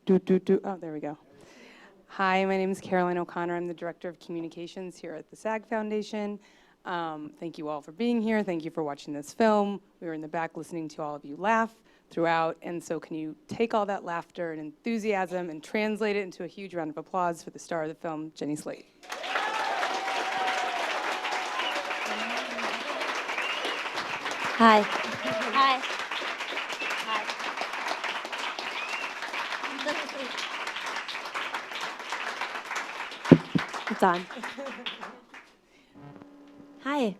Oh, there we go. Hi, my name is Caroline O'Connor. I'm the Director of Communications here at the SAG Foundation. Thank you all for being here. Thank you for watching this film. We were in the back listening to all of you laugh throughout, and so can you take all that laughter and enthusiasm and translate it into a huge round of applause for the star of the film, Jenny Slate. Hi. Hi. Hi. It's on. Hi.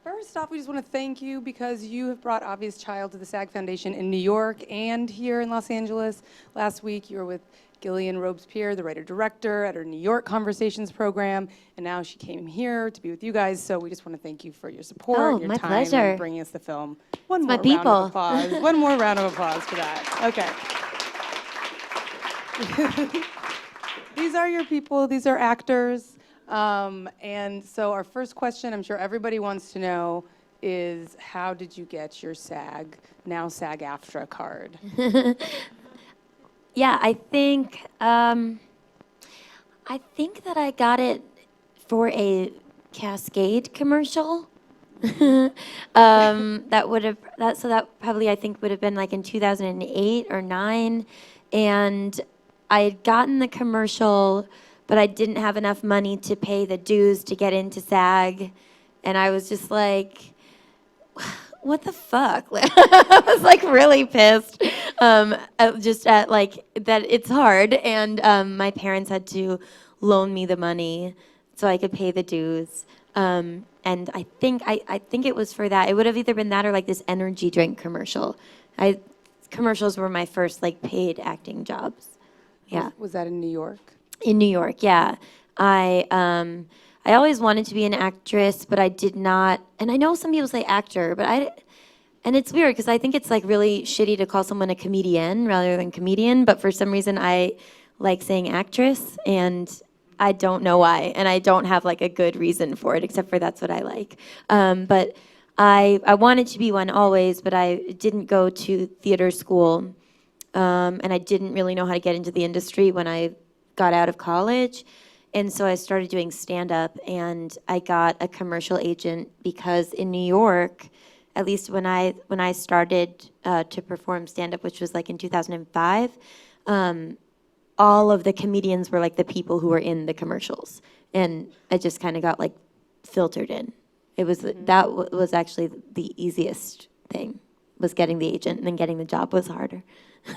First off, we just want to thank you because you have brought Obvious Child to the SAG Foundation in New York and here in Los Angeles. Last week, you were with Gillian Robespierre, the writer-director, at her New York Conversations program, and now she came here to be with you guys, so we just want to thank you for your support, your my time, pleasure. and bringing us the film. One more my round of people. applause. One more round of applause for that. Okay. These are your people. These are actors. And so our first question, I'm sure everybody wants to know, is how did you get your SAG, now SAG-AFTRA card? Yeah, I think that I got it for a Cascade commercial. That probably I think would have been like in 2008 or 9, and I had gotten the commercial, but I didn't have enough money to pay the dues to get into SAG, and I was just like, what the fuck? I was like really pissed, just at like that it's hard, and my parents had to loan me the money so I could pay the dues. And I think it was for that. It would have either been that or like this energy drink commercial. Commercials were my first like paid acting jobs. Yeah. Was that in New York? In New York, yeah. I always wanted to be an actress, but I did not. And I know some people say actor, but and it's weird because I think it's like really shitty to call someone a comedian rather than comedian. But for some reason, I like saying actress, and I don't know why, and I don't have like a good reason for it, except for that's what I like. But I wanted to be one always, but I didn't go to theater school, and I didn't really know how to get into the industry when I got out of college. And so I started doing stand-up, and I got a commercial agent because in New York, at least when I started to perform stand-up, which was like in 2005, all of the comedians were like the people who were in the commercials, and I just kind of got like filtered in. It was that was actually the easiest thing, was getting the agent, and then getting the job was harder.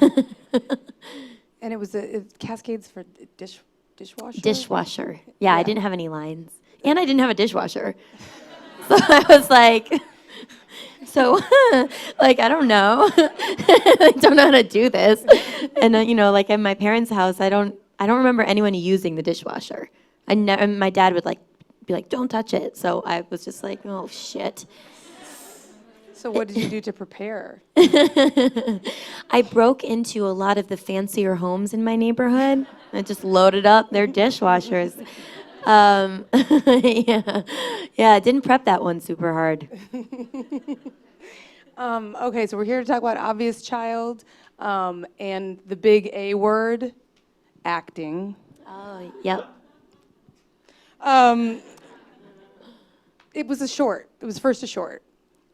And it was Cascades for dishwasher? Dishwasher. Yeah, I didn't have any lines, and I didn't have a dishwasher, so I was like, like, I don't know. I don't know how to do this. And like at my parents' house, I don't remember anyone using the dishwasher. And my dad would like be like, "Don't touch it." So I was just like, "Oh shit." So what did you do to prepare? I broke into a lot of the fancier homes in my neighborhood. I just loaded up their dishwashers. Yeah, I didn't prep that one super hard. Okay, so we're here to talk about Obvious Child and the big A word, acting. Oh, yep. It was a short. It was first a short,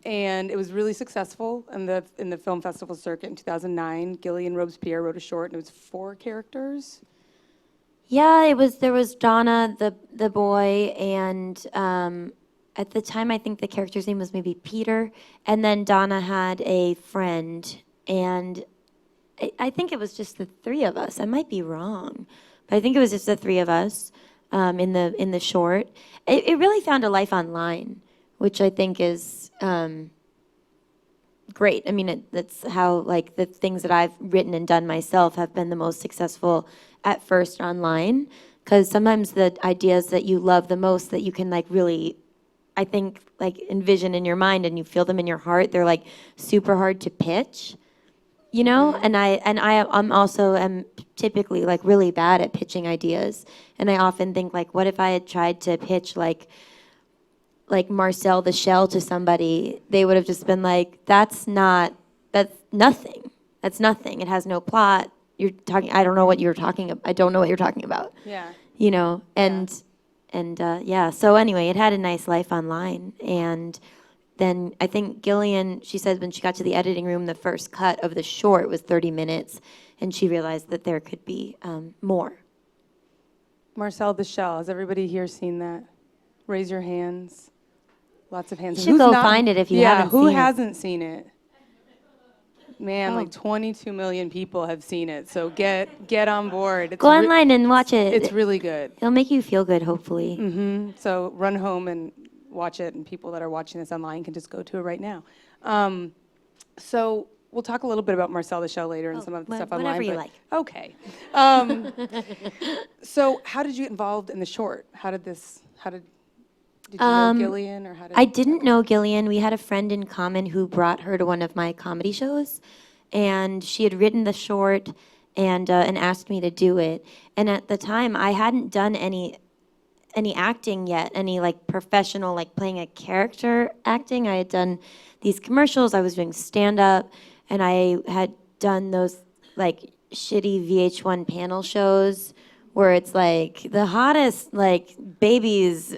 and it was really successful in the film festival circuit in 2009. Gillian Robespierre wrote a short, and it was 4 characters. Yeah, there was Donna, the boy, and at the time I think the character's name was maybe Peter, and then Donna had a friend, and I think it was just the 3 of us. I might be wrong, but I think it was just the 3 of us in the short. It really found a life online, which I think is great. I mean, that's how like the things that I've written and done myself have been the most successful at first online, because sometimes the ideas that you love the most that you can like really, I think, like envision in your mind and you feel them in your heart, they're like super hard to pitch, and I'm also typically like really bad at pitching ideas, and I often think like, what if I had tried to pitch like Marcel the Shell to somebody? They would have just been like, that's nothing. That's nothing. It has no plot. You're talking. I don't know what you're talking about. I don't know what you're talking about. Yeah. You know, and yeah. So anyway, it had a nice life online, and then I think Gillian, she said when she got to the editing room, the first cut of the short was 30 minutes, and she realized that there could be more. Marcel the Shell. Has everybody here seen that? Raise your hands. Lots of hands. You should go find it if you haven't who seen it. hasn't seen it? Man, Oh. like 22 million people have seen it, so get on board. It's Go online and watch it. It's really good. It'll make you feel good, hopefully. So run home and watch it, and people that are watching this online can just go to it right now. So we'll talk a little bit about Marcel the Shell later and some of the stuff online. Whatever you like. Okay. So how did you get involved in the short? Did you know Gillian, or how did? I didn't know Gillian. We had a friend in common who brought her to one of my comedy shows, and she had written the short and asked me to do it. And at the time, I hadn't done any acting yet, any like professional, like playing a character acting. I had done these commercials. I was doing stand-up, and I had done those like shitty VH1 panel shows where it's like the hottest like babies.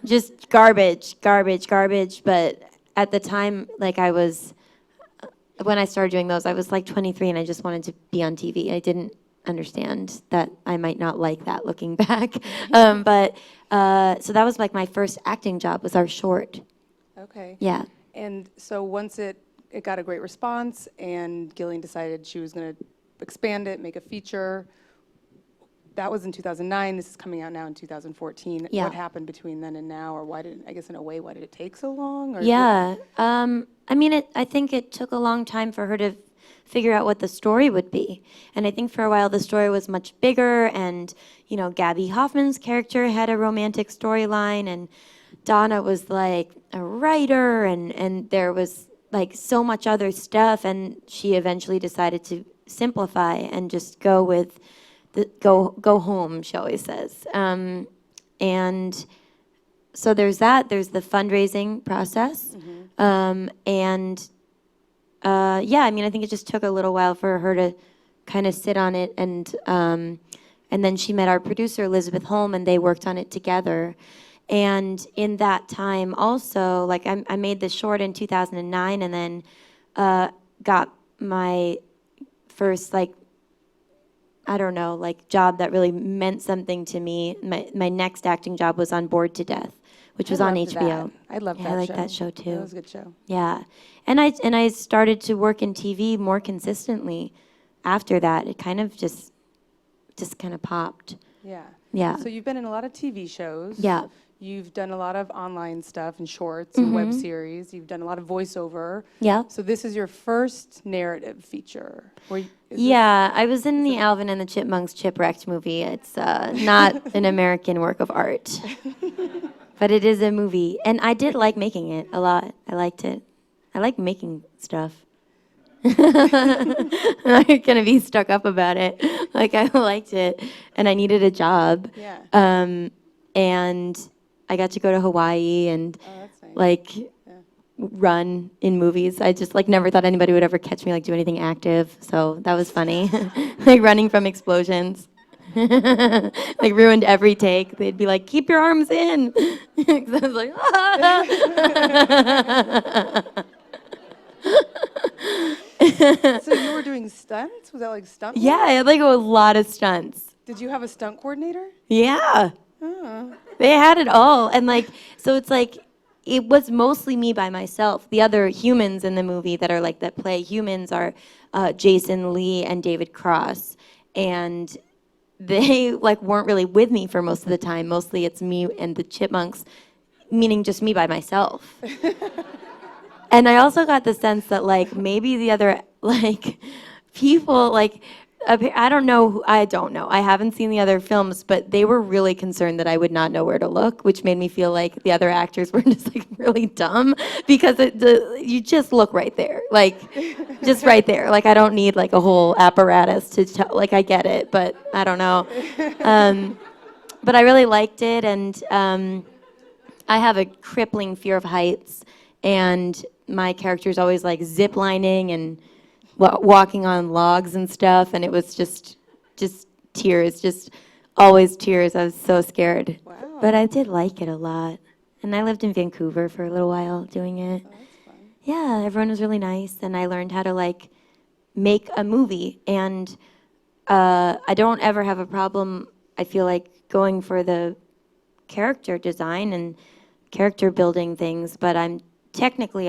Just garbage. But at the time, like when I started doing those, I was like 23 and I just wanted to be on TV. I didn't understand that I might not like that looking back. So that was like my first acting job was our short. Okay. Yeah. And so once it got a great response, and Gillian decided she was going to expand it, make a feature. That was in 2009. This is coming out now in 2014. Yeah. What happened between then and now, or why did it take so long? Or Yeah. I mean, I think it took a long time for her to figure out what the story would be. And I think for a while the story was much bigger, and, you know, Gabby Hoffman's character had a romantic storyline, and Donna was like a writer, and there was like so much other stuff, and she eventually decided to simplify and just go with go home, she always says. And so there's that. There's the fundraising process. Yeah, I mean, I think it just took a little while for her to kind of sit on it. And then she met our producer, Elizabeth Holm, and they worked on it together. And in that time also, like I made the short in 2009, and then got my first, like, I don't know, like job that really meant something to me. My next acting job was on Bored to Death, which was on HBO. I loved that show. I like that show too. That was a good show. Yeah, and I started to work in TV more consistently after that. It kind of just kind of popped. Yeah. Yeah. So you've been in a lot of TV shows. Yeah. You've done a lot of online stuff and shorts and web series. You've done a lot of voiceover. Yeah. So this is your first narrative feature. Yeah, I was in the Alvin and the Chipmunks Chipwrecked movie. It's not an American work of art, but it is a movie. And I did like making it a lot. I liked it. I like making stuff. I'm not going to be stuck up about it. Like, I liked it, and I needed a job. Yeah. And I got to go to Hawaii and, That's nice. like, run in movies. I just, like, never thought anybody would ever catch me, like, do anything active. So that was funny. Like, running from explosions. Like, ruined every take. They'd be like, keep your arms in. 'Cause I was like, ah. So you were doing stunts? Was that like stunt work? Yeah, I had like a lot of stunts. Did you have a stunt coordinator? Yeah. Oh. They had it all. And like, so it's like, it was mostly me by myself. The other humans in the movie that are like, that play humans are Jason Lee and David Cross. And they like weren't really with me for most of the time. Mostly it's me and the Chipmunks, meaning just me by myself. And I also got the sense that, like, maybe the other, like, people, like, I don't know. I haven't seen the other films, but they were really concerned that I would not know where to look, which made me feel like the other actors were just, like, really dumb because you just look right there. Like, just right there. Like, I don't need, like, a whole apparatus to tell. Like, I get it, but I don't know. But I really liked it, and I have a crippling fear of heights. and my character's always like zip lining and walking on logs and stuff, and it was just tears, just always tears. I was so scared. Wow. But I did like it a lot. And I lived in Vancouver for a little while doing it. Oh, that's fun. Yeah, everyone was really nice, and I learned how to like make a movie. And I don't ever have a problem, I feel like, going for the character design and character building things, but I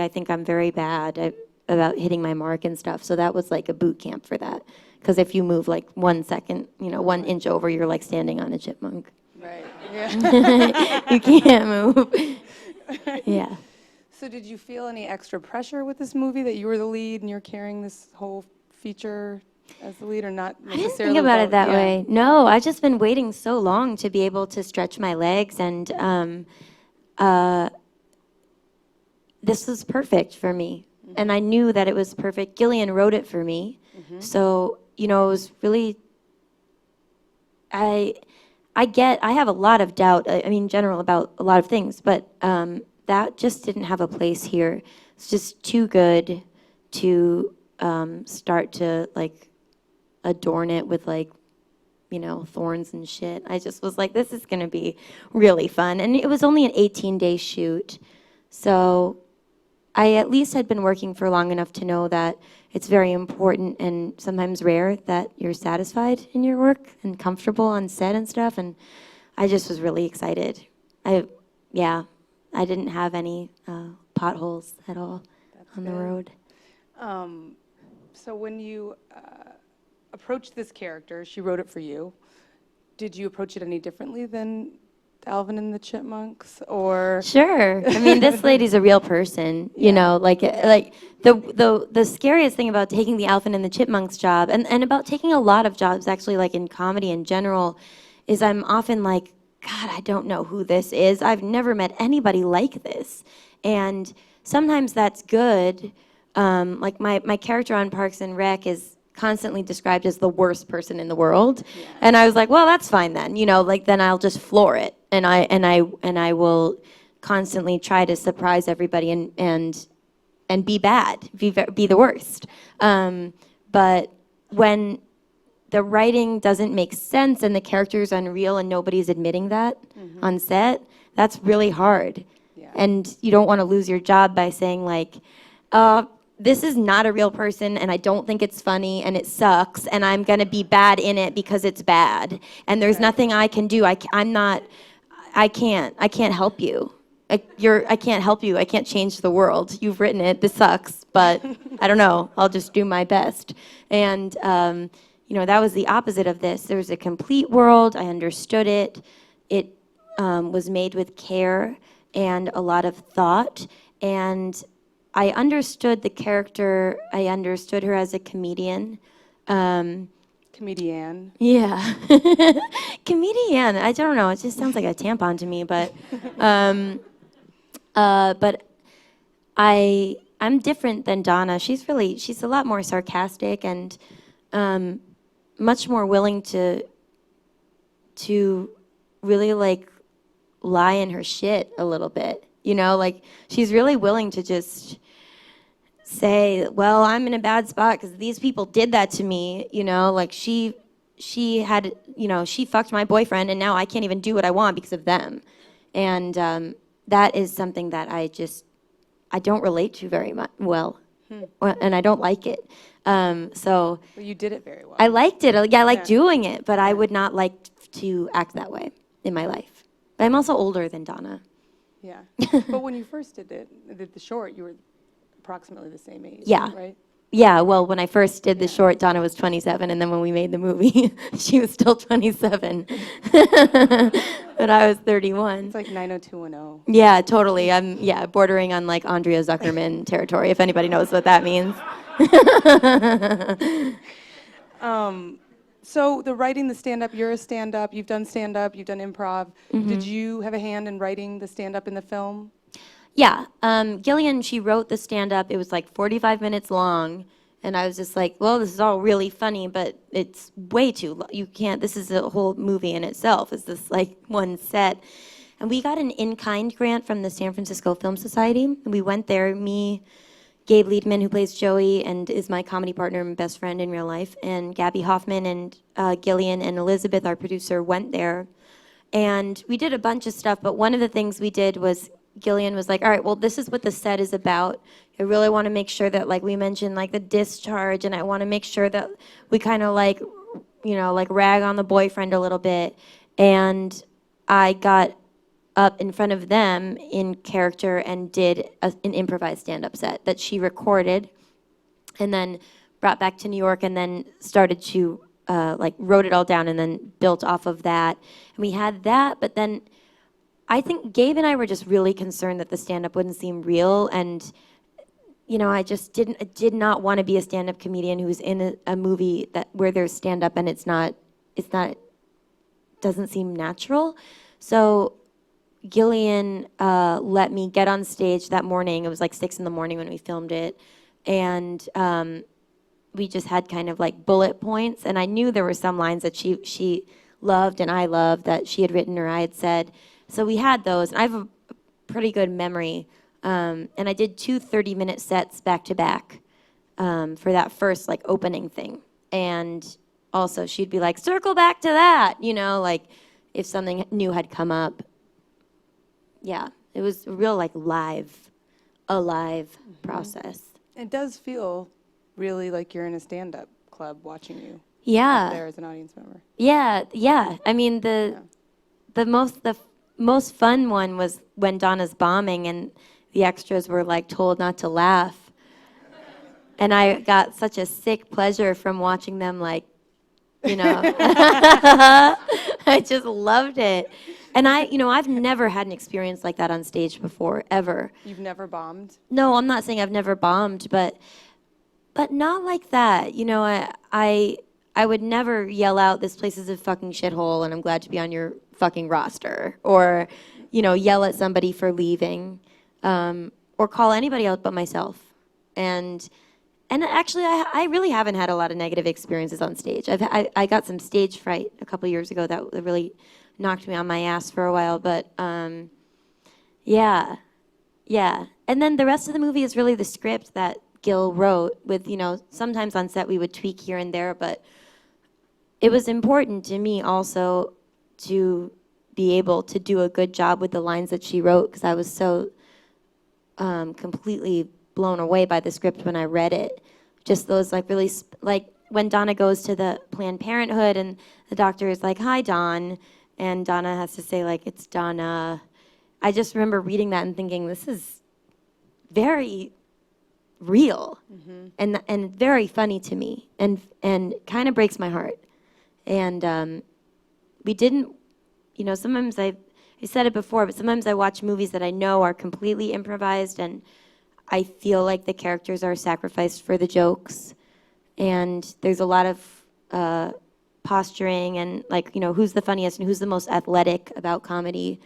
think I'm very bad about hitting my mark and stuff. So that was like a boot camp for that. Because if you move like 1 second, 1 inch over, you're like standing on a chipmunk. Right. Yeah. You can't move. Yeah. So did you feel any extra pressure with this movie that you were the lead and you're carrying this whole feature as the lead, or not I didn't necessarily? think about it that yeah. way. No, I've just been waiting so long to be able to stretch my legs, and this was perfect for me. Mm-hmm. And I knew that it was perfect. Gillian wrote it for me. Mm-hmm. So, it was really, I have a lot of doubt, in general, about a lot of things, but that just didn't have a place here. It's just too good to start to, like, adorn it with, like, thorns and shit. I just was like, this is going to be really fun. And it was only an 18-day shoot. So I at least had been working for long enough to know that it's very important and sometimes rare that you're satisfied in your work and comfortable on set and stuff. And I just was really excited. I didn't have any potholes at all. That's on good. The road. So when you approached this character, she wrote it for you. Did you approach it any differently than Alvin and the Chipmunks, or? Sure. This lady's a real person, like the scariest thing about taking the Alvin and the Chipmunks job, and about taking a lot of jobs, actually, like in comedy in general, is I'm often like, God, I don't know who this is. I've never met anybody like this. And sometimes that's good. Like my character on Parks and Rec is constantly described as the worst person in the world. Yeah. And I was like, well, that's fine then. Then I'll just floor it. And I will constantly try to surprise everybody and be bad, be the worst. But when the writing doesn't make sense and the character is unreal and nobody's admitting that on set, that's really hard. Yeah. And you don't want to lose your job by saying like, this is not a real person, and I don't think it's funny, and it sucks, and I'm gonna be bad in it because it's bad, and there's nothing I can do. I can't help you. I can't help you. I can't change the world. You've written it. This sucks, but I don't know. I'll just do my best. And that was the opposite of this. There was a complete world. I understood it. It was made with care and a lot of thought, and I understood the character. I understood her as a comedian. Comedian. Yeah. Comedian. I don't know. It just sounds like a tampon to me, but I'm different than Donna. She's a lot more sarcastic and much more willing to really like lie in her shit a little bit. Like she's really willing to just say, well, I'm in a bad spot because these people did that to me. Like she had, she fucked my boyfriend and now I can't even do what I want because of them. And that is something that I don't relate to very much well, and I don't like it. So well, you did it very well. I liked it. Yeah, I like doing it, but I would not like to act that way in my life. But I'm also older than Donna. Yeah. But when you first did the short, you were approximately the same age, right? Yeah, well, when I first did the short, Donna was 27, and then when we made the movie, she was still 27. But I was 31. It's like 90210. Yeah, totally. I'm, bordering on like Andrea Zuckerman territory, if anybody knows what that means. So the writing the stand-up, you're a stand-up, you've done stand-up, you've done improv. Mm-hmm. Did you have a hand in writing the stand-up in the film? Yeah. Gillian, she wrote the stand-up. It was like 45 minutes long. And I was just like, well, this is all really funny, but it's way too long. You can't, this is a whole movie in itself. It's this like one set. And we got an in-kind grant from the San Francisco Film Society. And we went there, me, Gabe Liedman, who plays Joey and is my comedy partner and best friend in real life, and Gabby Hoffman and Gillian and Elizabeth, our producer, went there. And we did a bunch of stuff, but one of the things we did was Gillian was like, all right, well, this is what the set is about. I really want to make sure that, like, we mentioned, like, the discharge, and I want to make sure that we kind of, like, you know, like, rag on the boyfriend a little bit. And I got up in front of them in character and did an improvised stand-up set that she recorded and then brought back to New York and then started to, like, wrote it all down and then built off of that. And we had that, but then I think Gabe and I were just really concerned that the stand-up wouldn't seem real, and you know, I did not want to be a stand-up comedian who's in a movie where there's stand-up and doesn't seem natural. So Gillian let me get on stage that morning. It was like 6 a.m. when we filmed it, and we just had kind of like bullet points, and I knew there were some lines that she loved and I loved that she had written or I had said. So we had those, and I have a pretty good memory. And I did 2 30-minute sets back to back for that first like opening thing. And also she'd be like, circle back to that, you know, like if something new had come up. Yeah, it was a real like alive process. It does feel really like you're in a stand-up club watching you. Yeah. Out there as an audience member. Yeah. I mean, the most fun one was when Donna's bombing and the extras were like told not to laugh. And I got such a sick pleasure from watching them, like, you know. I just loved it. And I've never had an experience like that on stage before, ever. You've never bombed? No, I'm not saying I've never bombed, but not like that. You know, I would never yell out, this place is a fucking shithole and I'm glad to be on your fucking roster. Or, you know, yell at somebody for leaving. Or call anybody out but myself. And actually, I really haven't had a lot of negative experiences on stage. I got some stage fright a couple years ago that really knocked me on my ass for a while. But yeah. And then the rest of the movie is really the script that Gil wrote with, you know, sometimes on set we would tweak here and there, but it was important to me also to be able to do a good job with the lines that she wrote, because I was so completely blown away by the script when I read it. Just those like really, like when Donna goes to the Planned Parenthood and the doctor is like, hi, Don, and Donna has to say like, it's Donna. I just remember reading that and thinking, this is very real and very funny to me and kind of breaks my heart. And we didn't, you know, sometimes I said it before, but sometimes I watch movies that I know are completely improvised and I feel like the characters are sacrificed for the jokes. And there's a lot of posturing and like, you know, who's the funniest and who's the most athletic about comedy.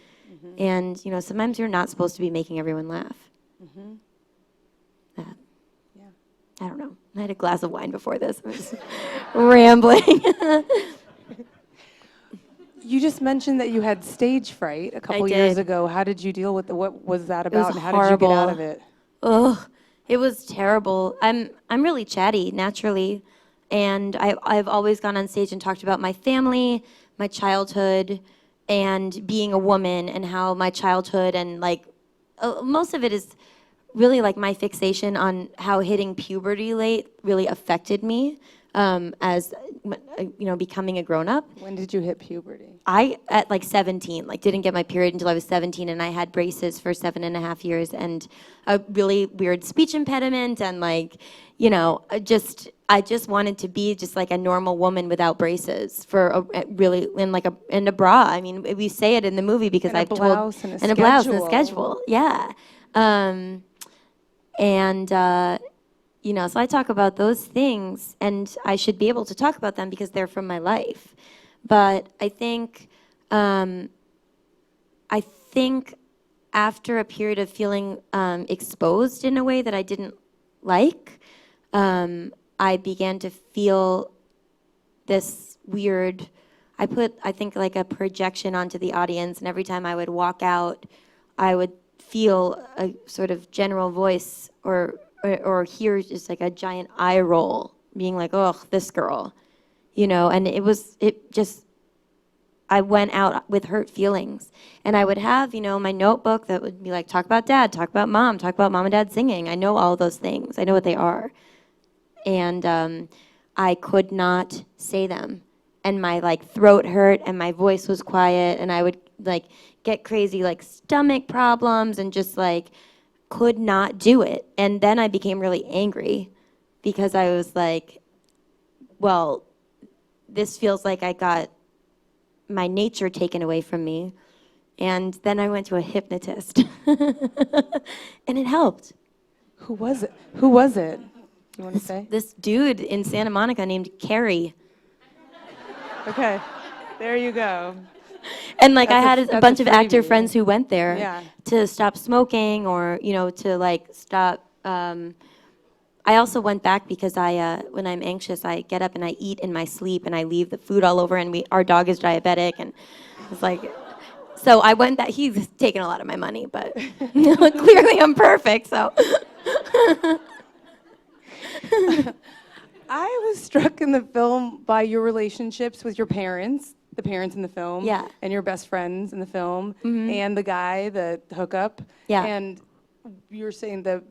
And, you know, sometimes you're not supposed to be making everyone laugh. I don't know. I had a glass of wine before this. I was rambling. You just mentioned that you had stage fright a couple years ago. How did you deal with what was that about, and how did you get out of it? Oh, it was terrible. I'm really chatty naturally, and I've always gone on stage and talked about my family, my childhood, and being a woman, and how my childhood and like most of it is really like my fixation on how hitting puberty late really affected me as, you know, becoming a grown-up. When did you hit puberty? I, at like 17, like didn't get my period until I was 17, and I had braces for 7.5 years and a really weird speech impediment, and like, you know, I just wanted to be just like a normal woman without braces for a really, in a bra. I mean, we say it in the movie because I've told. And a blouse and a schedule. Yeah. You know, so I talk about those things, and I should be able to talk about them because they're from my life. But I think after a period of feeling exposed in a way that I didn't like, I began to feel this weird, I put, I think, like a projection onto the audience, and every time I would walk out, I would feel a sort of general voice or hear just like a giant eye roll, being like, "Oh, this girl," and I went out with hurt feelings. And I would have, my notebook that would be like, talk about dad, talk about mom and dad singing. I know all of those things. I know what they are. And I could not say them. And my throat hurt and my voice was quiet and I would get crazy stomach problems and just could not do it. And then I became really angry because I was like, well, this feels like I got my nature taken away from me. And then I went to a hypnotist. And it helped. Who was it? You want to say? This dude in Santa Monica named Carrie. Okay, there you go. And I had a bunch of actor freebie. friends who went there Yeah. to stop smoking or, to stop. I also went back because when I'm anxious, I get up and I eat in my sleep and I leave the food all over and our dog is diabetic and it's so I went back. He's taken a lot of my money, but clearly I'm perfect, so. I was struck in the film by your relationships with your parents, the parents in the film, Yeah. and your best friends in the film, and the guy, the hookup. Yeah. And you were saying that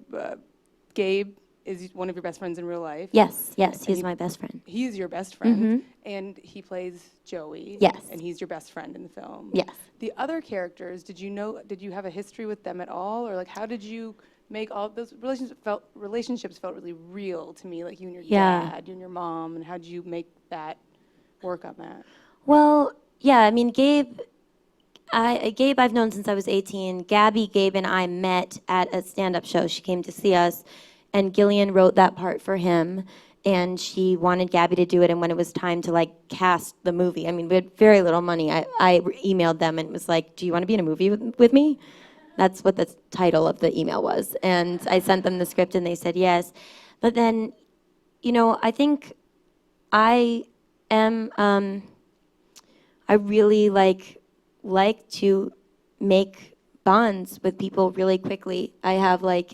Gabe is one of your best friends in real life. Yes, he's my best friend. He's your best friend, and he plays Joey. Yes. And he's your best friend in the film. Yes. The other characters, did you have a history with them at all, or how did you make all those relationships felt really real to me, like you and your dad, you and your mom, and how did you make that work on that? Well, yeah, I mean, Gabe I've known since I was 18. Gabby, Gabe, and I met at a stand-up show. She came to see us, and Gillian wrote that part for him, and she wanted Gabby to do it, and when it was time to, cast the movie, I mean, we had very little money. I emailed them, and it was like, do you want to be in a movie with me? That's what the title of the email was. And I sent them the script, and they said yes. But then, I think I am, I really like to make bonds with people really quickly. I have my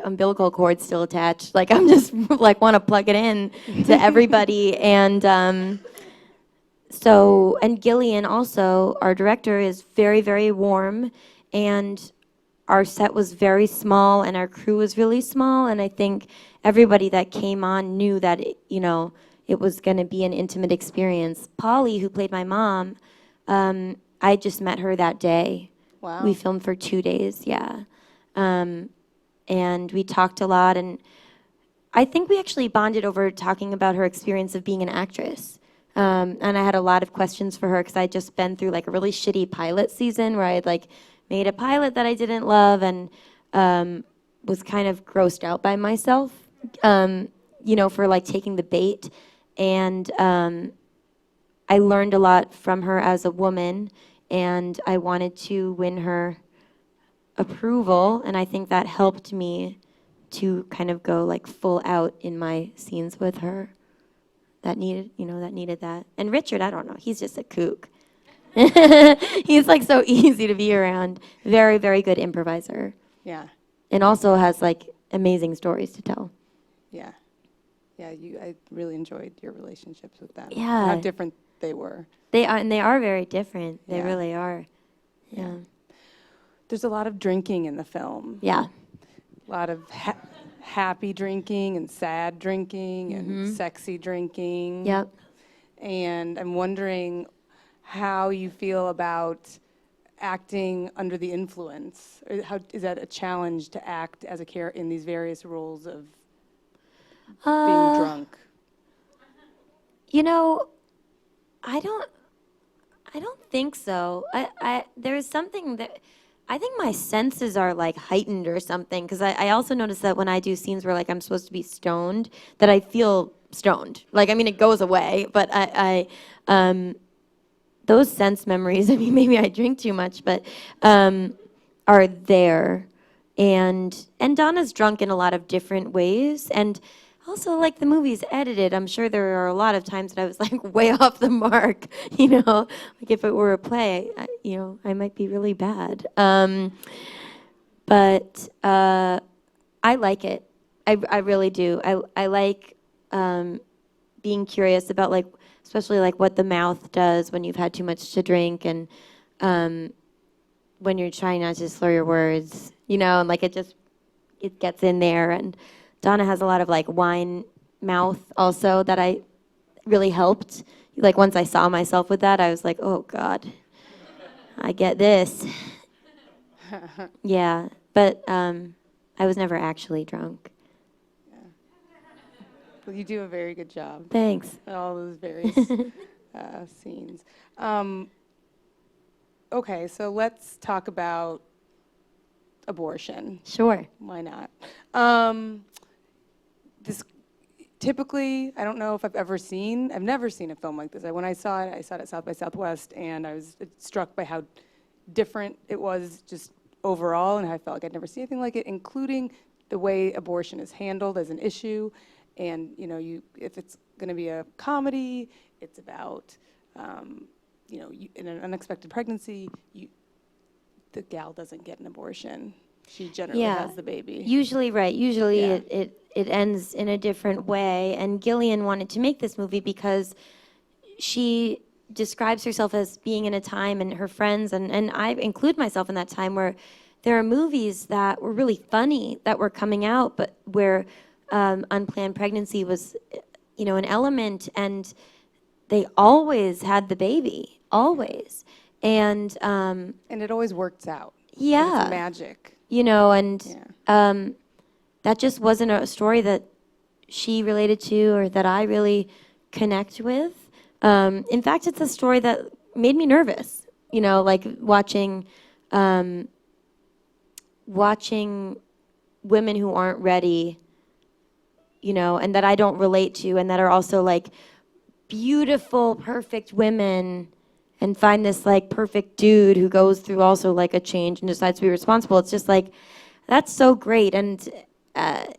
umbilical cord still attached. I'm just want to plug it in to everybody. And and Gillian also, our director, is very, very warm. And our set was very small and our crew was really small. And I think everybody that came on knew that, it was going to be an intimate experience. Polly, who played my mom, I just met her that day. Wow. We filmed for 2 days, yeah. And we talked a lot, and I think we actually bonded over talking about her experience of being an actress. And I had a lot of questions for her because I'd just been through a really shitty pilot season where I had made a pilot that I didn't love and was kind of grossed out by myself, for taking the bait. And I learned a lot from her as a woman, and I wanted to win her approval, and I think that helped me to kind of go full out in my scenes with her. That needed that. And Richard, I don't know, he's just a kook. He's so easy to be around. Very, very good improviser. Yeah. And also has amazing stories to tell. Yeah. Yeah, I really enjoyed your relationships with them. Yeah. How different they were. They are very different. They Yeah. really are. Yeah. There's a lot of drinking in the film. Yeah. A lot of happy drinking and sad drinking and sexy drinking. Yep. And I'm wondering how you feel about acting under the influence. How is that a challenge to act as in these various roles of being drunk? I don't think so. There's something that I think my senses are heightened or something, because I also notice that when I do scenes where I'm supposed to be stoned, that I feel stoned. It goes away, but I those sense memories, maybe I drink too much, but are there. And Donna's drunk in a lot of different ways, and Also, like the movie's edited, I'm sure there are a lot of times that I was like way off the mark. Like if it were a play, I might be really bad. But I like it. I really do. I like being curious about like, especially like what the mouth does when you've had too much to drink and when you're trying not to slur your words, and like it gets in there. And Donna has a lot of like wine mouth also that I really helped. Like once I saw myself with that, I was like, oh God, I get this. Yeah, but I was never actually drunk. Yeah. Well, you do a very good job. Thanks. In all those various scenes. Okay, so let's talk about abortion. Sure. Why not? This typically, I don't know if I've never seen a film like this. When I saw it at South by Southwest, and I was struck by how different it was just overall, and I felt like I'd never seen anything like it, including the way abortion is handled as an issue. And if it's going to be a comedy, it's about in an unexpected pregnancy, the gal doesn't get an abortion. She generally has the baby. Usually, right. Usually it ends in a different way. And Gillian wanted to make this movie because she describes herself as being in a time, and her friends, and I include myself in that time, where there are movies that were really funny that were coming out, but where unplanned pregnancy was, an element, and they always had the baby, always. And it always works out. Yeah. It's magic. That just wasn't a story that she related to or that I really connect with. In fact, it's a story that made me nervous, like watching women who aren't ready, and that I don't relate to, and that are also like beautiful, perfect women, and find this like perfect dude who goes through also like a change and decides to be responsible. It's just like, that's so great, and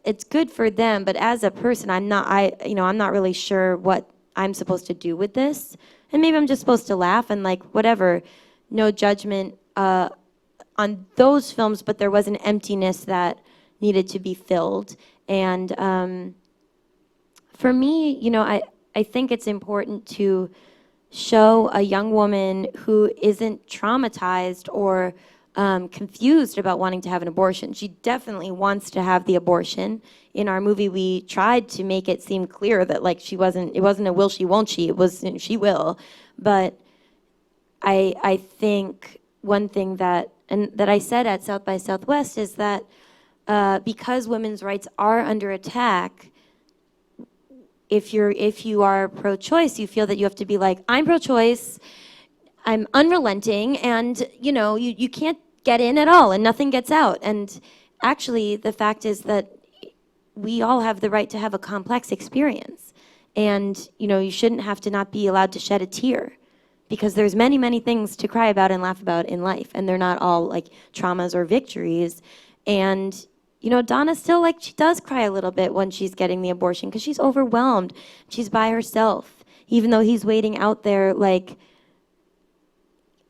it's good for them. But as a person, I'm not really sure what I'm supposed to do with this. And maybe I'm just supposed to laugh and like whatever, no judgment on those films. But there was an emptiness that needed to be filled. And for me, I think it's important to show a young woman who isn't traumatized or confused about wanting to have an abortion. She definitely wants to have the abortion. In our movie, we tried to make it seem clear that like it wasn't a will she, won't she, it was she will. But I think one thing that I said at South by Southwest is that because women's rights are under attack, if you are pro-choice, you feel that you have to be like, I'm pro-choice, I'm unrelenting, and you can't get in at all, and nothing gets out. And actually, the fact is that we all have the right to have a complex experience, and you shouldn't have to not be allowed to shed a tear, because there's many, many things to cry about and laugh about in life, and they're not all like traumas or victories. And Donna still, like, she does cry a little bit when she's getting the abortion because she's overwhelmed. She's by herself, even though he's waiting out there. Like,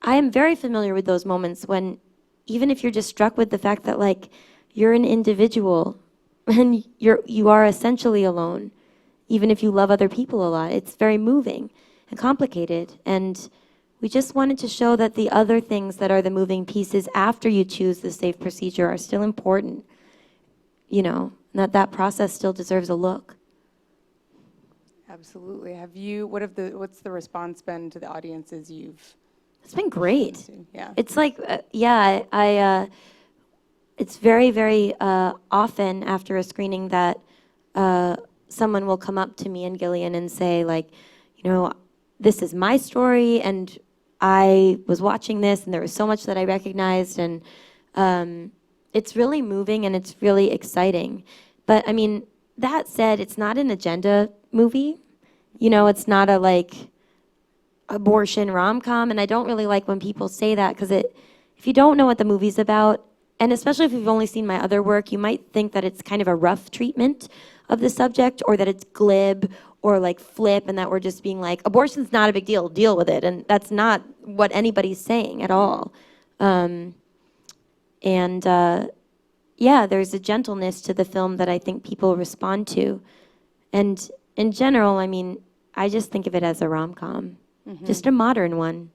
I am very familiar with those moments when, even if you're just struck with the fact that, like, you're an individual and you are essentially alone, even if you love other people a lot. It's very moving and complicated. And we just wanted to show that the other things that are the moving pieces after you choose the safe procedure are still important. That process still deserves a look. Absolutely. What's the response been to the audiences you've? It's been great. Yeah. It's like, it's very, very often after a screening that someone will come up to me and Gillian and say, like, this is my story, and I was watching this, and there was so much that I recognized, and it's really moving and it's really exciting. But I mean, that said, it's not an agenda movie. It's not a like abortion rom-com, and I don't really like when people say that, because if you don't know what the movie's about, and especially if you've only seen my other work, you might think that it's kind of a rough treatment of the subject, or that it's glib or like flip, and that we're just being like, abortion's not a big deal with it. And that's not what anybody's saying at all. Yeah, there's a gentleness to the film that I think people respond to. And in general, I mean, I just think of it as a rom-com, just a modern one,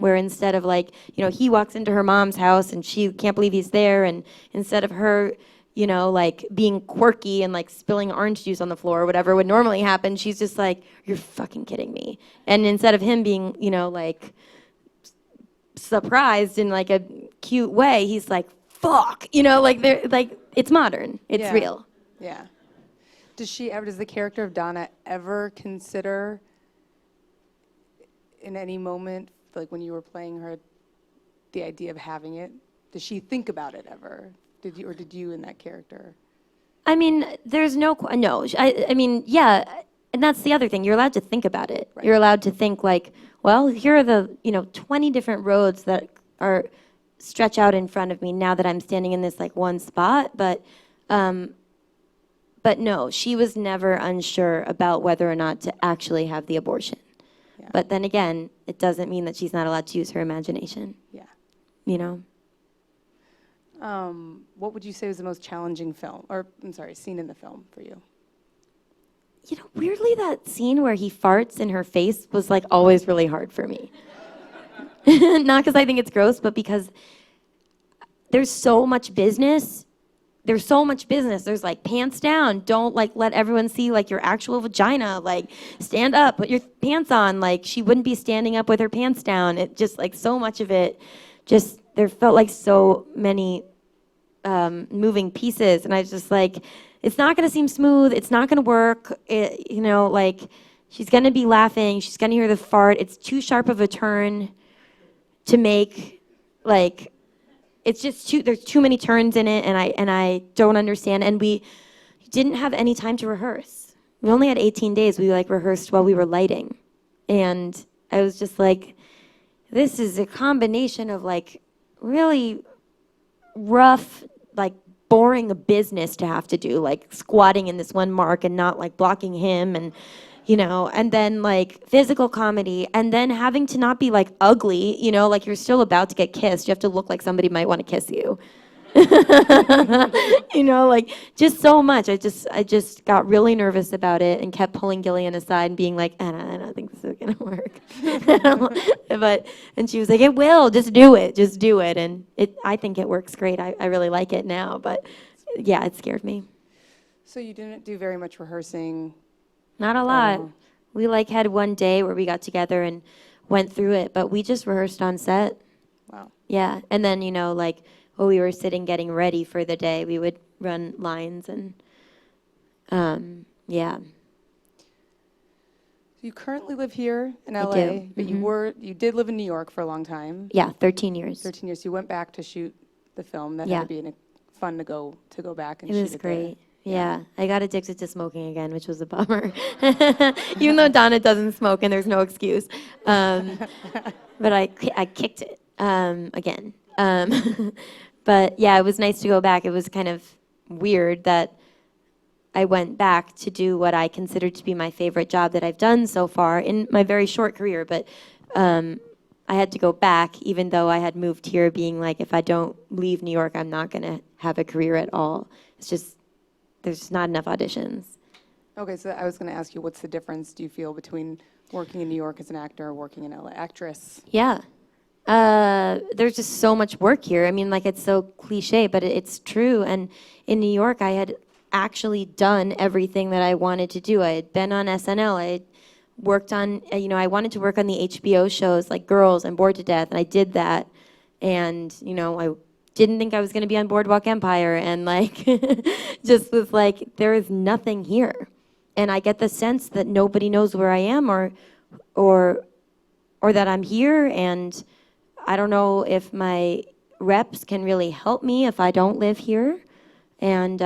where instead of like, you know, he walks into her mom's house and she can't believe he's there, and instead of her, you know, like being quirky and like spilling orange juice on the floor or whatever would normally happen, she's just like, you're fucking kidding me. And instead of him being, you know, like surprised in like a cute way, he's like, fuck, you know, like they're like, it's modern, it's real. Yeah. Does the character of Donna ever consider in any moment, like when you were playing her, the idea of having it? Does she think about it ever? Did you in that character? I mean, there's no, I mean, yeah, and that's the other thing. You're allowed to think about it. Right. You're allowed to think like, well, here are the, 20 different roads that are stretch out in front of me now that I'm standing in this like one spot. But no, she was never unsure about whether or not to actually have the abortion. Yeah. But then again, it doesn't mean that she's not allowed to use her imagination. Yeah. You know? What would you say was the most challenging scene in the film for you? You know, weirdly, that scene where he farts in her face was like always really hard for me. Not because I think it's gross, but because there's so much business. There's like, pants down. Don't like let everyone see like your actual vagina. Like, stand up, put your pants on. Like, she wouldn't be standing up with her pants down. It just like so much of it, just there felt like so many moving pieces, and I was just like, it's not gonna seem smooth. It's not gonna work. Like she's gonna be laughing. She's gonna hear the fart. It's too sharp of a turn to make. Like, it's just there's too many turns in it, and I don't understand. And we didn't have any time to rehearse. We only had 18 days. We like rehearsed while we were lighting, and I was just like, this is a combination of like really rough, like boring business to have to do, like squatting in this one mark and not like blocking him, and and then like physical comedy, and then having to not be like ugly, like you're still about to get kissed. You have to look like somebody might want to kiss you. Like just so much. I just got really nervous about it and kept pulling Gillian aside and being like, I don't think this is gonna work. And she was like, it will, just do it. And I think it works great. I really like it now, but yeah, it scared me. So you didn't do very much rehearsing? Not a lot. We like had one day where we got together and went through it, but we just rehearsed on set. Wow. Yeah, and then like while we were sitting getting ready for the day, we would run lines, and yeah. You currently live here in LA, do. but you did live in New York for a long time. Yeah, 13 years. 13 years. You went back to shoot the film. That Yeah. had to be fun to go back and It shoot was it great. there. Yeah, I got addicted to smoking again, which was a bummer. Even though Donna doesn't smoke and there's no excuse. But I kicked it again. But yeah, it was nice to go back. It was kind of weird that I went back to do what I considered to be my favorite job that I've done so far in my very short career. But I had to go back, even though I had moved here being like, if I don't leave New York, I'm not going to have a career at all. It's just, there's just not enough auditions. Okay, so I was going to ask you, what's the difference, do you feel, between working in New York as an actor or working in LA actress? Yeah. There's just so much work here. I mean, like, it's so cliche, but it's true. And in New York, I had actually done everything that I wanted to do. I had been on SNL. I had worked on, I wanted to work on the HBO shows like Girls and Bored to Death, and I did that. And, I didn't think I was going to be on Boardwalk Empire, and like, just was like, there is nothing here. And I get the sense that nobody knows where I am or that I'm here, and I don't know if my reps can really help me if I don't live here. And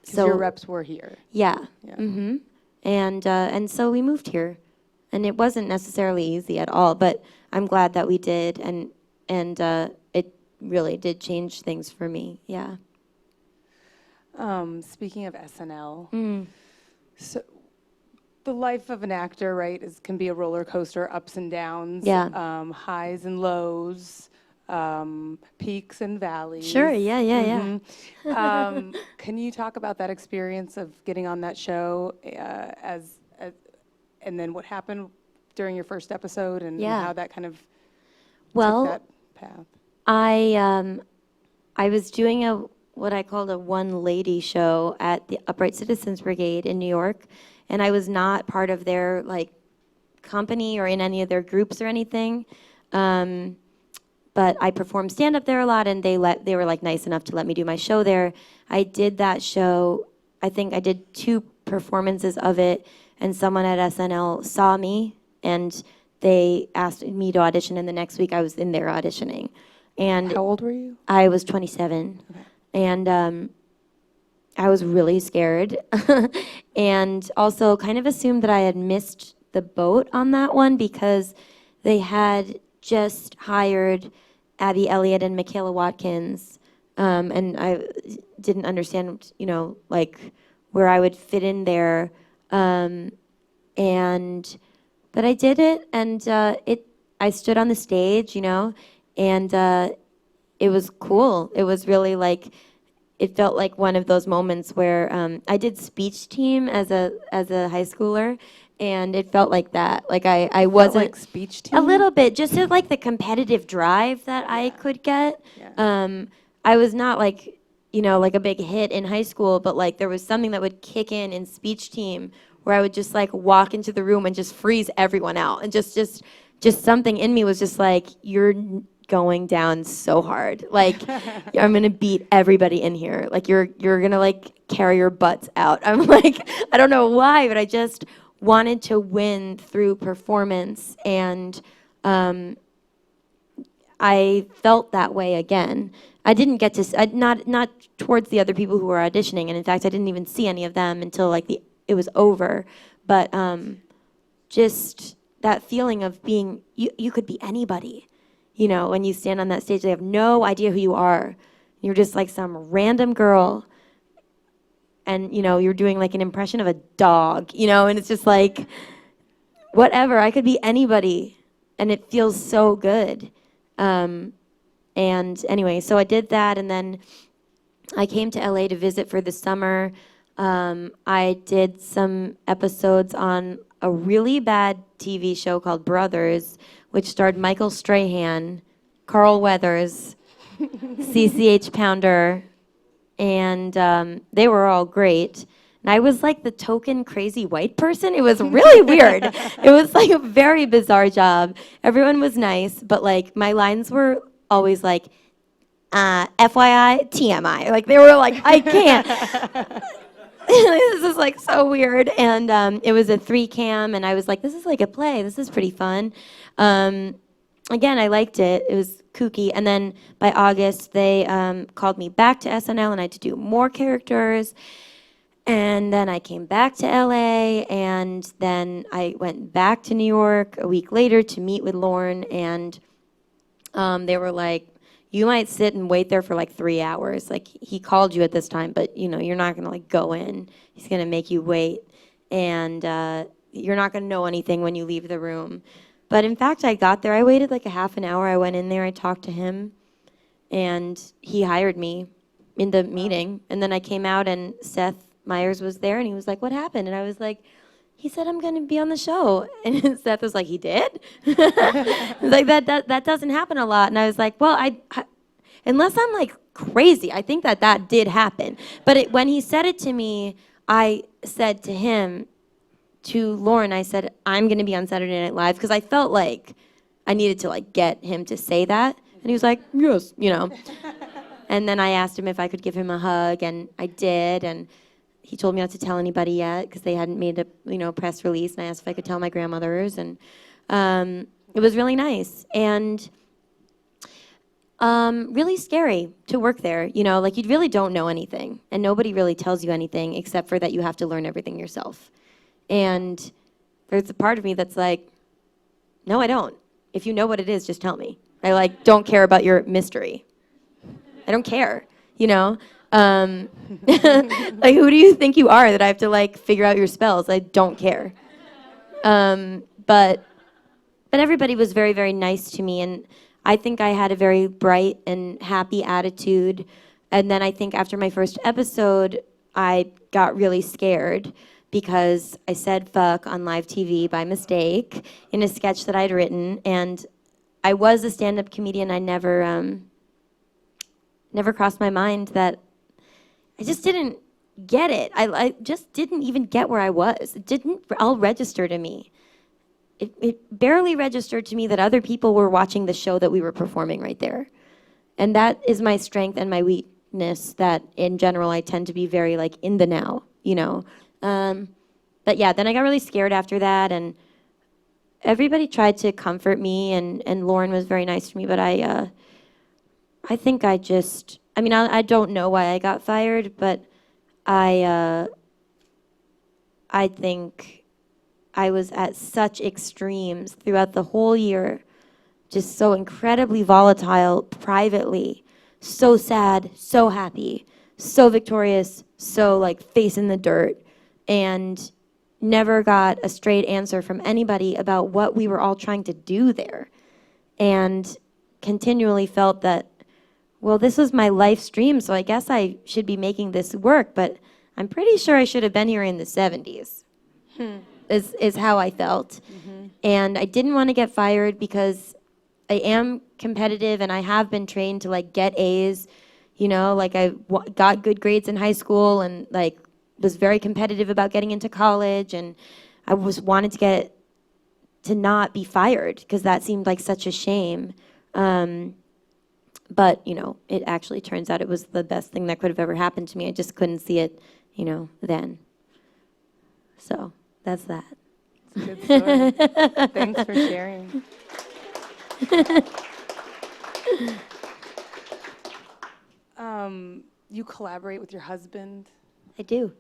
so your reps were here. Yeah. Mm-hmm. And so we moved here, and it wasn't necessarily easy at all, but I'm glad that we did, and it really did change things for me. Yeah. Speaking of SNL, Mm. so the life of an actor, right, can be a roller coaster, ups and downs, Yeah. highs and lows, peaks and valleys. Sure. Yeah. Yeah. Can you talk about that experience of getting on that show, and then what happened during your first episode, and Yeah. how that kind of Well, took that path? I was doing what I called a one lady show at the Upright Citizens Brigade in New York, and I was not part of their like company or in any of their groups or anything. But I performed stand up there a lot, and they were like nice enough to let me do my show there. I did that show. I think I did 2 performances of it, and someone at SNL saw me, and they asked me to audition. And the next week, I was in there auditioning. And How old were you? I was 27, and I was really scared, and also kind of assumed that I had missed the boat on that one because they had just hired Abby Elliott and Michaela Watkins, and I didn't understand, like where I would fit in there, and but I did it, and I stood on the stage, and it was cool. It was really like, it felt like one of those moments where I did speech team as a high schooler, and it felt like that. Like I wasn't like speech team? a little bit, just like the competitive drive that I could get. Yeah. I was not like like a big hit in high school, but like there was something that would kick in speech team where I would just like walk into the room and just freeze everyone out, and just something in me was just like, you're going down so hard. Like, I'm gonna beat everybody in here. Like, you're gonna like carry your butts out. I'm like, I don't know why, but I just wanted to win through performance, and I felt that way again. I didn't get to not towards the other people who were auditioning, and in fact, I didn't even see any of them until like it was over. But just that feeling of being you could be anybody. When you stand on that stage, they have no idea who you are. You're just like some random girl, and you're doing like an impression of a dog, and it's just like, whatever, I could be anybody, and it feels so good. And anyway, so I did that, and then I came to LA to visit for the summer. I did some episodes on a really bad TV show called Brothers, which starred Michael Strahan, Carl Weathers, CCH Pounder, and they were all great. And I was like the token crazy white person. It was really weird. It was like a very bizarre job. Everyone was nice, but like my lines were always like, FYI, TMI. Like they were like, I can't. This is like so weird. And it was a 3-cam, and I was like, this is like a play. This is pretty fun. Again, I liked it. It was kooky. And then by August, they called me back to SNL, and I had to do more characters. And then I came back to LA, and then I went back to New York a week later to meet with Lorne, and they were like, you might sit and wait there for like 3 hours. Like, he called you at this time, but you're not gonna like go in. He's gonna make you wait, and you're not gonna know anything when you leave the room. But in fact, I got there. I waited like a half an hour. I went in there. I talked to him, and he hired me in the meeting. And then I came out, and Seth Meyers was there, and he was like, "What happened?" And I was like, "He said I'm going to be on the show." And Seth was like, "He did?" Like that doesn't happen a lot. And I was like, "Well, I unless I'm like crazy, I think that did happen." But when he said it to me, I said to him, to Lauren, I said, I'm going to be on Saturday Night Live, because I felt like I needed to like get him to say that. And he was like, yes, And then I asked him if I could give him a hug, and I did. And he told me not to tell anybody yet, because they hadn't made a press release. And I asked if I could tell my grandmothers, and it was really nice. And really scary to work there. Like you really don't know anything, and nobody really tells you anything except for that you have to learn everything yourself. And there's a part of me that's like, no, I don't. If you know what it is, just tell me. I don't care about your mystery. I don't care, you know? Like, who do you think you are that I have to, like, figure out your spells? I don't care. But everybody was very, very nice to me, and I think I had a very bright and happy attitude. And then I think after my first episode, I got really scared because I said fuck on live TV by mistake in a sketch that I'd written, and I was a stand-up comedian. I never crossed my mind that I just didn't get it. I just didn't even get where I was. It didn't all register to me. It barely registered to me that other people were watching the show that we were performing right there. And that is my strength and my weakness, that in general I tend to be very like in the now, you know. But yeah, then I got really scared after that, and everybody tried to comfort me, and Lauren was very nice to me, but I think I don't know why I got fired, but I think I was at such extremes throughout the whole year, just so incredibly volatile privately, so sad, so happy, so victorious, so like face in the dirt, and never got a straight answer from anybody about what we were all trying to do there. And continually felt that, well, this was my life stream, so I guess I should be making this work, but I'm pretty sure I should have been here in the 70s. Is how I felt. Mm-hmm. And I didn't want to get fired because I am competitive and I have been trained to like get A's, you know, like I got good grades in high school and like was very competitive about getting into college, and I wanted to get to not be fired because that seemed like such a shame. But, you know, it actually turns out it was the best thing that could have ever happened to me. I just couldn't see it, you know, then. So that's that. It's a good story. Thanks for sharing. You collaborate with your husband? I do.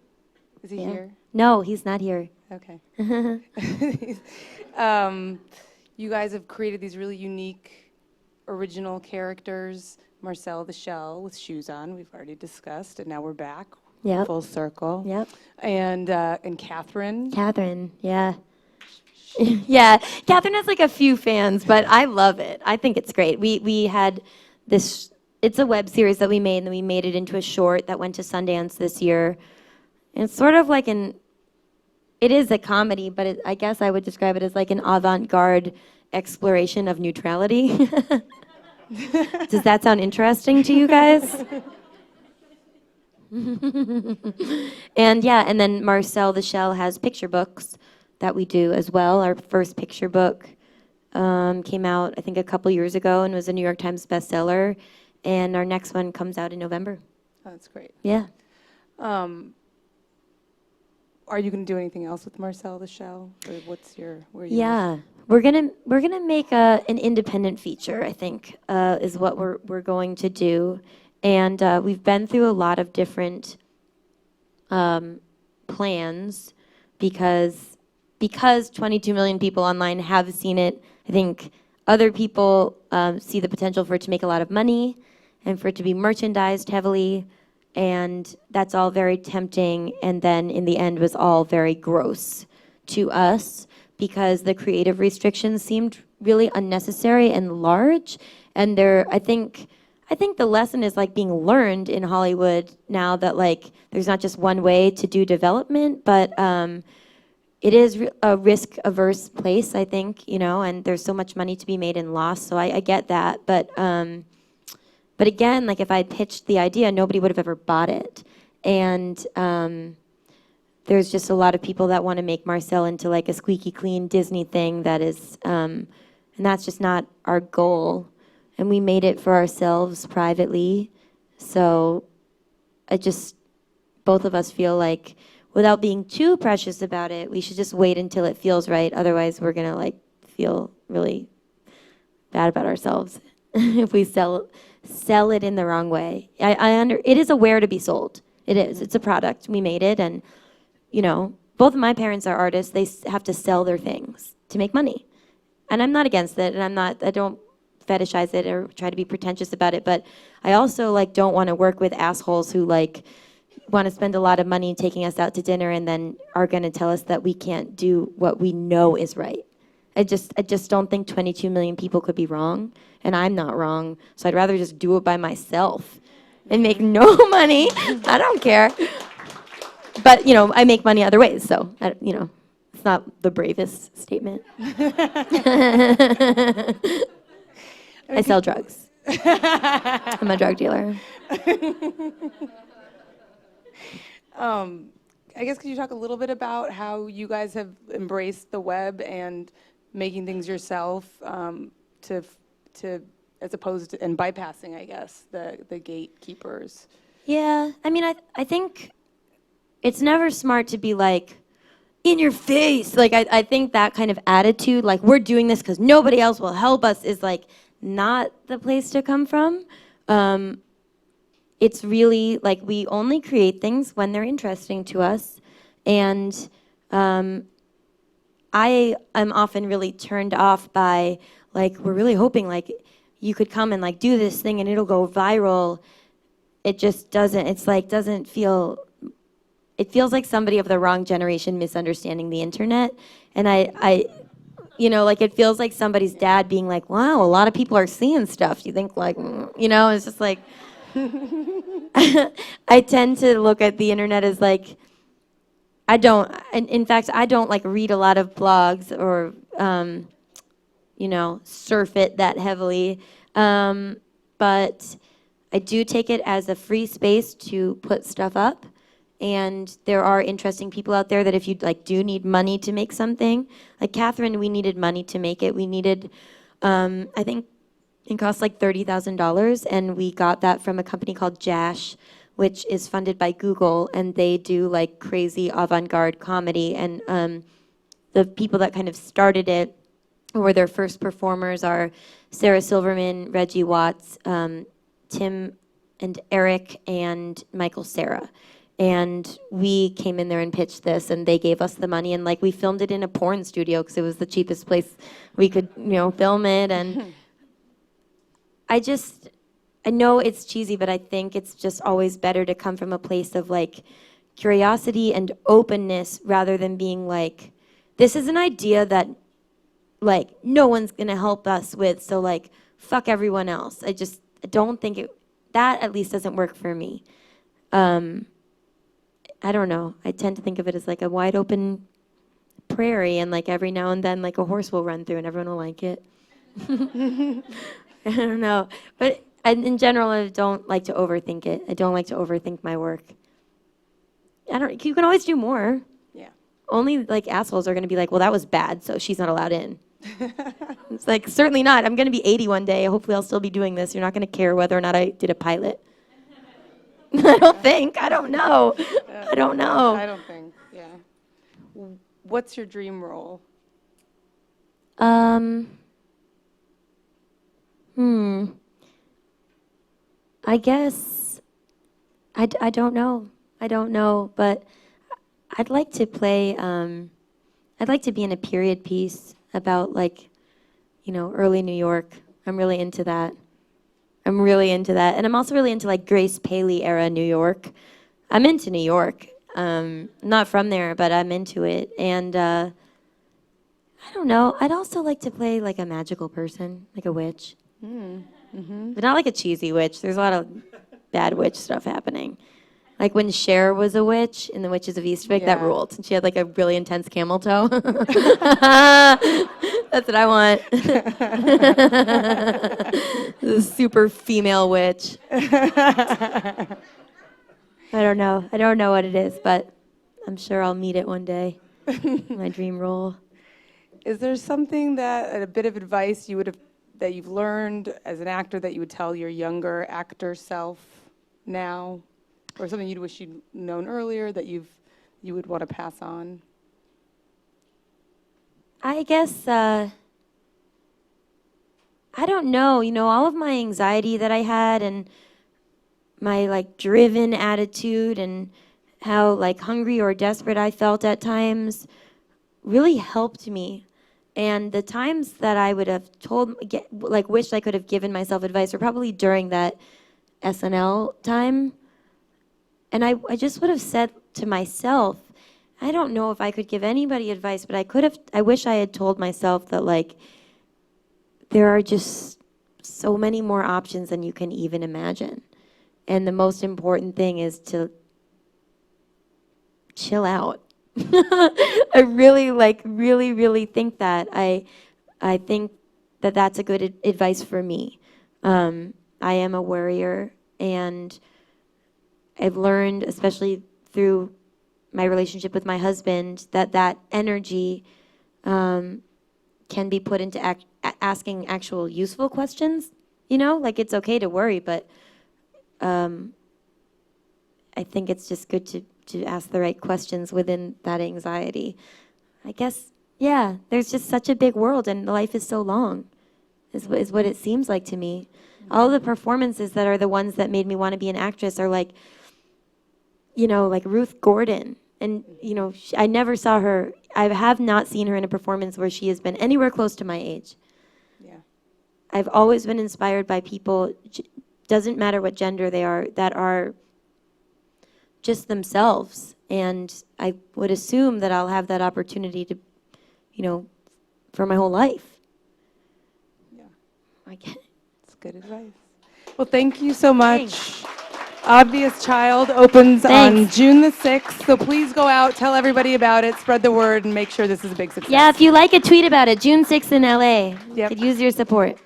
Is he here? No, he's not here. Okay. You guys have created these really unique, original characters. Marcel the Shell with shoes on, we've already discussed, and now we're back. Yep. Full circle. Yep. And Catherine. Catherine, yeah. Yeah, Catherine has like a few fans, but I love it. I think it's great. We had this, it's a web series that we made, and then we made it into a short that went to Sundance this year. And it's sort of like it is a comedy, but I guess I would describe it as like an avant-garde exploration of neutrality. Does that sound interesting to you guys? And yeah, and then Marcel the Shell has picture books that we do as well. Our first picture book came out, I think, a couple years ago and was a New York Times bestseller. And our next one comes out in November. Oh, that's great. Yeah. Are you going to do anything else with Marcel the Shell? Or what's your? Yeah, we're gonna make an independent feature. I think is what we're going to do, and we've been through a lot of different plans because 22 million people online have seen it. I think other people see the potential for it to make a lot of money and for it to be merchandised heavily. And that's all very tempting, and then in the end was all very gross to us because the creative restrictions seemed really unnecessary and large. And I think the lesson is like being learned in Hollywood now that like there's not just one way to do development, but it is a risk-averse place, I think, you know, and there's so much money to be made in loss, so I get that, But again, like if I pitched the idea, nobody would have ever bought it. And there's just a lot of people that want to make Marcel into like a squeaky clean Disney thing that is, and that's just not our goal. And we made it for ourselves privately. So both of us feel like without being too precious about it, we should just wait until it feels right. Otherwise, we're going to like feel really bad about ourselves if we sell it in the wrong way. It is aware to be sold. It is. It's a product. We made it, and you know, both of my parents are artists. They have to sell their things to make money, and I'm not against it. And I don't fetishize it or try to be pretentious about it, but I also like don't want to work with assholes who like want to spend a lot of money taking us out to dinner and then are going to tell us that we can't do what we know is right. I just don't think 22 million people could be wrong, and I'm not wrong. So I'd rather just do it by myself and make no money. I don't care. But, you know, I make money other ways, so, you know, it's not the bravest statement. I sell drugs. I'm a drug dealer. I guess could you talk a little bit about how you guys have embraced the web and making things yourself to as opposed to and bypassing, I guess, the gatekeepers? Yeah, I mean, I think it's never smart to be like, in your face. Like, I think that kind of attitude, like, we're doing this because nobody else will help us, is like not the place to come from. It's really like we only create things when they're interesting to us. And I am often really turned off by, like, we're really hoping, like, you could come and, like, do this thing and it'll go viral. It just doesn't, it's like, doesn't feel, it feels like somebody of the wrong generation misunderstanding the internet. And I you know, like, it feels like somebody's dad being like, wow, a lot of people are seeing stuff. You think, like, you know, it's just like, I tend to look at the internet as like, in fact, I don't like read a lot of blogs or, you know, surf it that heavily. But I do take it as a free space to put stuff up. And there are interesting people out there that if you like do need money to make something, like Catherine, we needed money to make it. We needed, I think it cost like $30,000, and we got that from a company called Jash, which is funded by Google, and they do like crazy avant-garde comedy. And the people that kind of started it, or their first performers, are Sarah Silverman, Reggie Watts, Tim and Eric, and Michael Cera. And we came in there and pitched this, and they gave us the money, and like we filmed it in a porn studio because it was the cheapest place we could, you know, film it. And I know it's cheesy, but I think it's just always better to come from a place of like curiosity and openness rather than being like, this is an idea that like no one's gonna help us with, so like fuck everyone else. I don't think that at least doesn't work for me. I don't know. I tend to think of it as like a wide open prairie, and like every now and then like a horse will run through and everyone will like it. I don't know. But in general, I don't like to overthink it. I don't like to overthink my work. You can always do more. Yeah. Only like assholes are going to be like, well, that was bad, so she's not allowed in. It's like, certainly not. I'm going to be 80 one day. Hopefully I'll still be doing this. You're not going to care whether or not I did a pilot. I don't think. I don't know. I don't know. I don't think, yeah. What's your dream role? I guess, I don't know. I don't know, but I'd like to play, I'd like to be in a period piece about like, you know, early New York. I'm really into that. And I'm also really into like Grace Paley era New York. I'm into New York. Not from there, but I'm into it. And I don't know. I'd also like to play like a magical person, like a witch. Mm-hmm. But not like a cheesy witch. There's a lot of bad witch stuff happening. Like when Cher was a witch in The Witches of Eastwick, that ruled. And she had like a really intense camel toe. That's what I want. The super female witch. I don't know. I don't know what it is, but I'm sure I'll meet it one day. My dream role. Is there something a bit of advice that you've learned as an actor that you would tell your younger actor self now? Or something you'd wish you'd known earlier that you would want to pass on? I guess, I don't know. You know, all of my anxiety that I had and my, like, driven attitude and how, like, hungry or desperate I felt at times really helped me. And the times that I would have wished I could have given myself advice were probably during that SNL time. And I just would have said to myself, I don't know if I could give anybody advice, but I wish I had told myself that, like, there are just so many more options than you can even imagine. And the most important thing is to chill out. I really think that. I think that that's a good advice for me. I am a worrier, and I've learned, especially through my relationship with my husband, that energy can be put into asking actual useful questions. You know, like, it's okay to worry, but I think it's just good to ask the right questions within that anxiety. I guess, yeah, there's just such a big world, and life is so long, is what it seems like to me. All the performances that are the ones that made me want to be an actress are like, you know, like Ruth Gordon. And, you know, I never saw her, I have not seen her in a performance where she has been anywhere close to my age. Yeah. I've always been inspired by people, doesn't matter what gender they are, that are just themselves. And I would assume that I'll have that opportunity to, you know, for my whole life. Yeah. I get it. That's good advice. Well, thank you so much. Thanks. Obvious Child opens on Thanks. June the 6th, so please go out, tell everybody about it, spread the word, and make sure this is a big success. Yeah, if you like it, tweet about it. June 6th in LA. Yep. Could use your support.